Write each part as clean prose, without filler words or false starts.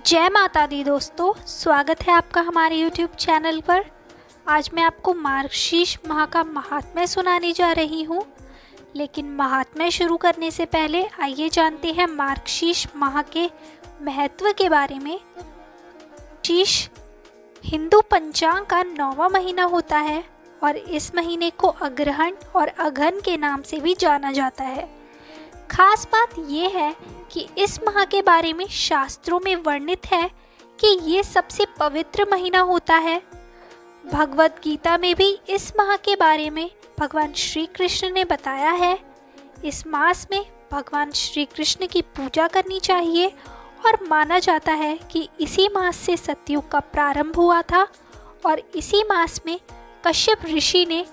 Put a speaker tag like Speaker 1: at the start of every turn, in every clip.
Speaker 1: जय माता दी दोस्तों, स्वागत है आपका हमारे YouTube चैनल पर। आज मैं आपको मार्गशीर्ष माह का महात्म्य सुनाने जा रही हूँ। लेकिन महात्म्य शुरू करने से पहले आइए जानते हैं मार्गशीर्ष माह के महत्व के बारे में। शीर्ष हिंदू पंचांग का 9वां महीना होता है और इस महीने को अग्रहण और अघन के नाम से भी जाना जाता है। खास बात यह है कि इस माह के बारे में शास्त्रों में वर्णित है कि ये सबसे पवित्र महीना होता है। भगवत गीता में भी इस माह के बारे में भगवान श्री कृष्ण ने बताया है। इस मास में भगवान श्री कृष्ण की पूजा करनी चाहिए और माना जाता है कि इसी मास से सतयुग का प्रारंभ हुआ था और इसी मास में कश्यप ऋषि ने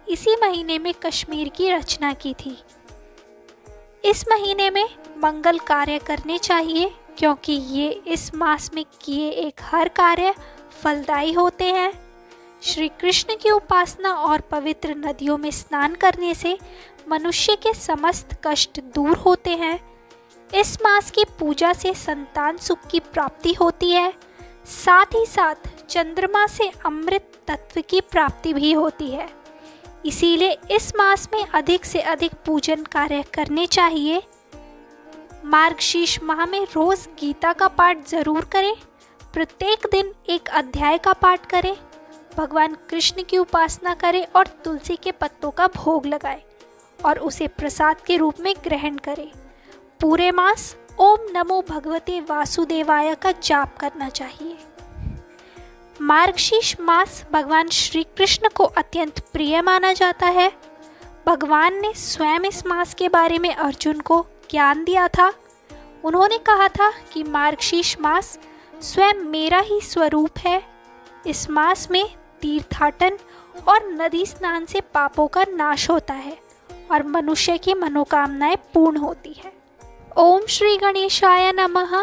Speaker 1: इसी महीने में कश्मीर की रचना की थी। इस महीने में मंगल कार्य करने चाहिए क्योंकि ये इस मास में किए एक हर कार्य फलदायी होते हैं। श्री कृष्ण की उपासना और पवित्र नदियों में स्नान करने से मनुष्य के समस्त कष्ट दूर होते हैं। इस मास की पूजा से संतान सुख की प्राप्ति होती है। साथ ही साथ चंद्रमा से अमृत तत्व की प्राप्ति भी होती है। इसीलिए इस मास में अधिक से अधिक पूजन कार्य करने चाहिए। मार्गशीर्ष माह में रोज गीता का पाठ जरूर करें। प्रत्येक दिन एक अध्याय का पाठ करें। भगवान कृष्ण की उपासना करें और तुलसी के पत्तों का भोग लगाएं और उसे प्रसाद के रूप में ग्रहण करें। पूरे मास ओम नमो भगवते वासुदेवाय का जाप करना चाहिए। मार्गशीर्ष मास भगवान श्री कृष्ण को अत्यंत प्रिय माना जाता है। भगवान ने स्वयं इस मास के बारे में अर्जुन को ज्ञान दिया था। उन्होंने कहा था कि मार्गशीर्ष मास स्वयं मेरा ही स्वरूप है। इस मास में तीर्थाटन और नदी स्नान से पापों का नाश होता है और मनुष्य की मनोकामनाएं पूर्ण होती है। ओम श्री गणेशाय नमः।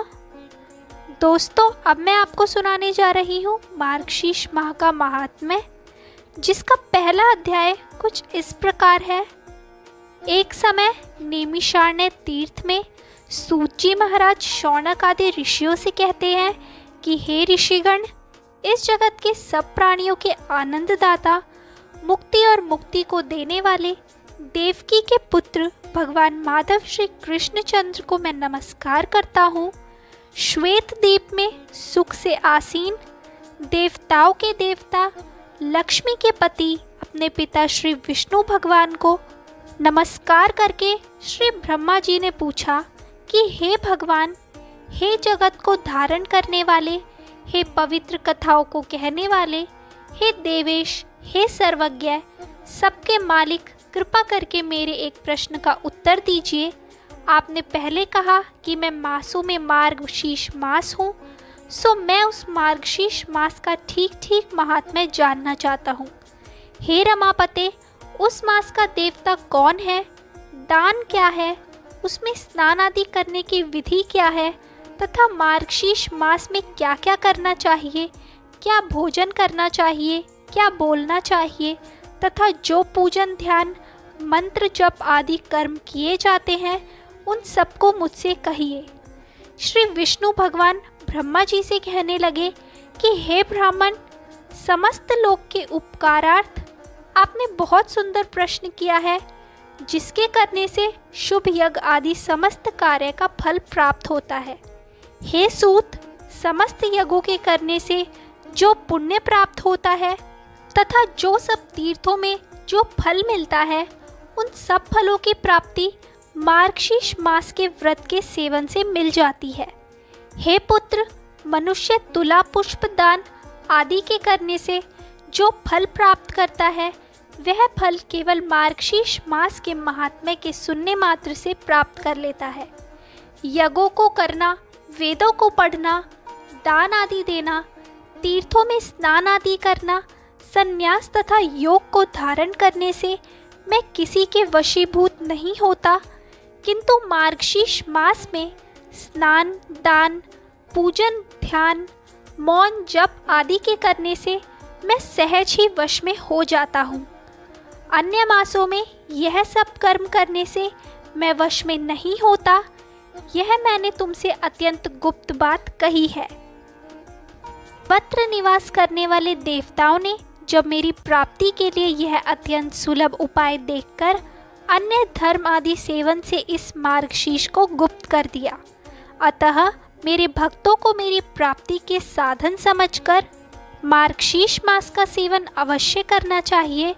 Speaker 1: दोस्तों, अब मैं आपको सुनाने जा रही हूँ मार्गशीर्ष माह का महात्म्य, जिसका पहला अध्याय कुछ इस प्रकार है। एक समय नैमिषारण्य तीर्थ में सूत जी महाराज शौनक आदि ऋषियों से कहते हैं कि हे ऋषिगण, इस जगत के सब प्राणियों के आनंददाता, मुक्ति और मुक्ति को देने वाले देवकी के पुत्र भगवान माधव श्री कृष्णचंद्र को मैं नमस्कार करता हूँ। श्वेत द्वीप में सुख से आसीन देवताओं के देवता लक्ष्मी के पति अपने पिता श्री विष्णु भगवान को नमस्कार करके श्री ब्रह्मा जी ने पूछा कि हे भगवान, हे जगत को धारण करने वाले, हे पवित्र कथाओं को कहने वाले, हे देवेश, हे सर्वज्ञ, सबके मालिक, कृपा करके मेरे एक प्रश्न का उत्तर दीजिए। आपने पहले कहा कि मैं मासों में मार्गशीर्ष मास हूँ, सो मैं उस मार्गशीर्ष मास का ठीक ठीक महात्म्य जानना चाहता हूँ। हे रमापते, उस मास का देवता कौन है, दान क्या है, उसमें स्नान आदि करने की विधि क्या है तथा मार्गशीर्ष मास में क्या क्या करना चाहिए, क्या भोजन करना चाहिए, क्या बोलना चाहिए तथा जो पूजन ध्यान मंत्र जप आदि कर्म किए जाते हैं उन सबको मुझसे कहिए। श्री विष्णु भगवान ब्रह्मा जी से कहने लगे कि हे ब्राह्मण, समस्त लोक के उपकारार्थ आपने बहुत सुंदर प्रश्न किया है, जिसके करने से शुभ यज्ञ आदि समस्त कार्य का फल प्राप्त होता है। हे सूत, समस्त यज्ञों के करने से जो पुण्य प्राप्त होता है तथा जो सब तीर्थों में जो फल मिलता है, उन सब फलों की प्राप्ति मार्गशीर्ष मास के व्रत के सेवन से मिल जाती है। हे पुत्र, मनुष्य तुला पुष्प दान आदि के करने से जो फल प्राप्त करता है, वह फल केवल मार्गशीर्ष मास के महात्म्य के सुनने मात्र से प्राप्त कर लेता है। यज्ञों को करना, वेदों को पढ़ना, दान आदि देना, तीर्थों में स्नान आदि करना, संन्यास तथा योग को धारण करने से मैं किसी के वशीभूत नहीं होता, किंतु मार्गशीर्ष मास में स्नान, दान, पूजन, ध्यान, मौन, जप आदि के करने से मैं सहज ही वश में हो जाता हूँ। अन्य मासों में यह सब कर्म करने से मैं वश में नहीं होता, यह मैंने तुमसे अत्यंत गुप्त बात कही है। पत्र निवास करने वाले देवताओं ने जब मेरी प्राप्ति के लिए यह अत्यंत सुलभ उपाय देखकर अन्य धर्म आदि सेवन से इस मार्गशीर्ष को गुप्त कर दिया, अतः मेरे भक्तों को मेरी प्राप्ति के साधन समझकर मार्गशीर्ष मास का सेवन अवश्य करना चाहिए।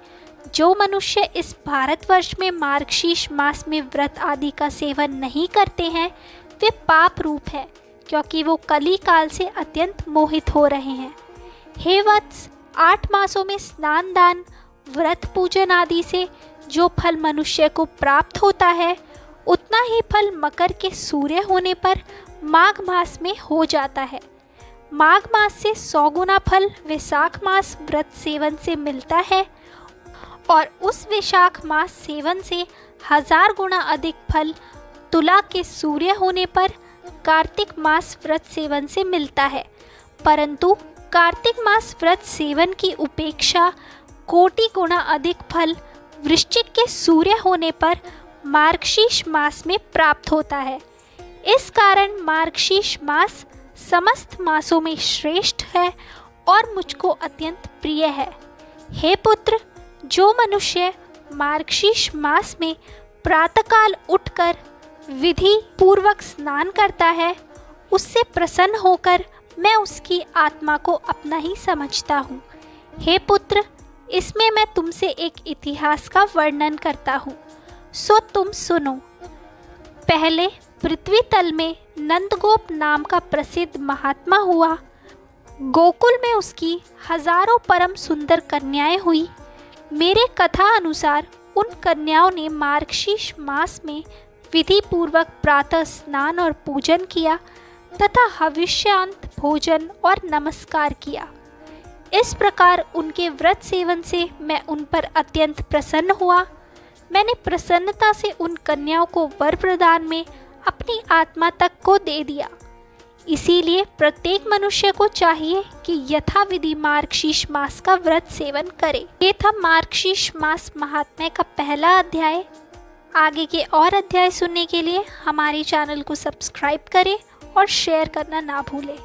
Speaker 1: जो मनुष्य इस भारतवर्ष में मार्गशीर्ष मास में व्रत आदि का सेवन नहीं करते हैं वे पाप रूप है, क्योंकि वो कली काल से अत्यंत मोहित हो रहे हैं। हे वत्स, 8 मासों में स्नान दान व्रत पूजन आदि से जो फल मनुष्य को प्राप्त होता है उतना ही फल मकर के सूर्य होने पर माघ मास में हो जाता है। माघ मास से 100 गुना फल वैशाख मास व्रत सेवन से मिलता है और उस वैशाख मास सेवन से 1000 गुना अधिक फल तुला के सूर्य होने पर कार्तिक मास व्रत सेवन से मिलता है। परंतु कार्तिक मास व्रत सेवन की उपेक्षा कोटि गुना अधिक फल वृश्चिक के सूर्य होने पर मार्गशीर्ष मास में प्राप्त होता है। इस कारण मार्गशीर्ष मास समस्त मासों में श्रेष्ठ है और मुझको अत्यंत प्रिय है। हे पुत्र, जो मनुष्य मार्गशीर्ष मास में प्रातःकाल उठकर विधि पूर्वक स्नान करता है उससे प्रसन्न होकर मैं उसकी आत्मा को अपना ही समझता हूँ। हे पुत्र, इसमें मैं तुमसे एक इतिहास का वर्णन करता हूँ, सो तुम सुनो। पहले पृथ्वी तल में नंदगोप नाम का प्रसिद्ध महात्मा हुआ। गोकुल में उसकी हजारों परम सुंदर कन्याएं हुई। मेरे कथा अनुसार उन कन्याओं ने मार्गशीर्ष मास में विधि पूर्वक प्रातः स्नान और पूजन किया तथा हविष्यांत भोजन और नमस्कार किया। इस प्रकार उनके व्रत सेवन से मैं उन पर अत्यंत प्रसन्न हुआ। मैंने प्रसन्नता से उन कन्याओं को वर प्रदान में अपनी आत्मा तक को दे दिया। इसीलिए प्रत्येक मनुष्य को चाहिए कि यथाविधि मार्गशीर्ष मास का व्रत सेवन करे। ये था मार्गशीर्ष मास महात्म्य का पहला अध्याय। आगे के और अध्याय सुनने के लिए हमारे चैनल को सब्सक्राइब करें और शेयर करना ना भूलें।